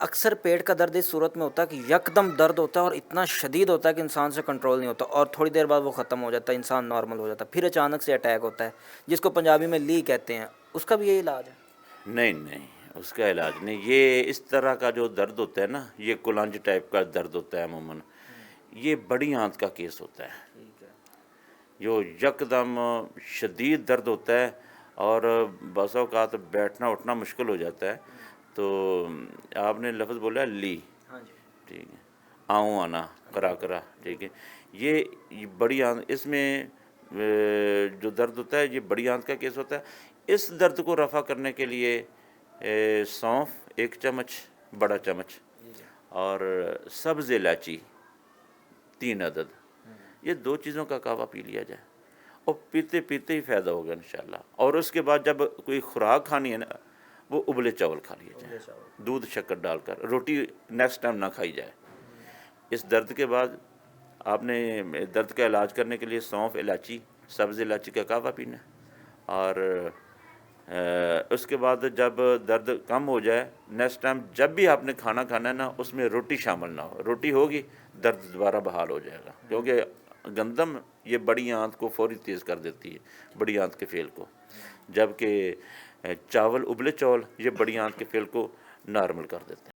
اکثر پیٹ کا درد اس صورت میں ہوتا ہے کہ یکدم درد ہوتا ہے اور اتنا شدید ہوتا ہے کہ انسان سے کنٹرول نہیں ہوتا، اور تھوڑی دیر بعد وہ ختم ہو جاتا ہے، انسان نارمل ہو جاتا ہے، پھر اچانک سے اٹیک ہوتا ہے جس کو پنجابی میں لی کہتے ہیں، اس کا بھی یہی علاج ہے؟ نہیں نہیں، اس کا علاج نہیں، یہ اس طرح کا جو درد ہوتا ہے نا، یہ کولانج ٹائپ کا درد ہوتا ہے عموماً، یہ بڑی آنت کا کیس ہوتا ہے، ٹھیک ہے، جو یکدم شدید درد ہوتا ہے اور بعض اوقات بیٹھنا اٹھنا مشکل ہو جاتا ہے۔ تو آپ نے لفظ بولا لی، ہاں جی، ٹھیک ہے، آؤں آنا کرا کرا، ٹھیک ہے، یہ بڑی آنت، اس میں جو درد ہوتا ہے یہ بڑی آنت کا کیس ہوتا ہے۔ اس درد کو رفع کرنے کے لیے سونف 1 چمچ، بڑا چمچ، اور سبز الائچی 3 عدد، یہ 2 چیزوں کا کعوہ پی لیا جائے، اور پیتے پیتے ہی فائدہ ہوگا انشاءاللہ۔ اور اس کے بعد جب کوئی خوراک کھانی ہے نا، وہ ابلے چاول کھا لیے جائیں، دودھ شکر ڈال کر، روٹی نیکسٹ ٹائم نہ کھائی جائے۔ اس درد کے بعد آپ نے درد کا علاج کرنے کے لیے سونف، الائچی، سبز الائچی کا کعوہ پینا ہے، اور اس کے بعد جب درد کم ہو جائے، نیکسٹ ٹائم جب بھی آپ نے کھانا کھانا ہے نا، اس میں روٹی شامل نہ ہو، روٹی ہوگی درد دوبارہ بحال ہو جائے گا، کیونکہ گندم یہ بڑی آنت کو فوری تیز کر دیتی ہے، بڑی آنت کے فعل کو، جبکہ چاول، ابلے چاول، یہ بڑی آنت کے فعل کو نارمل کر دیتے ہیں۔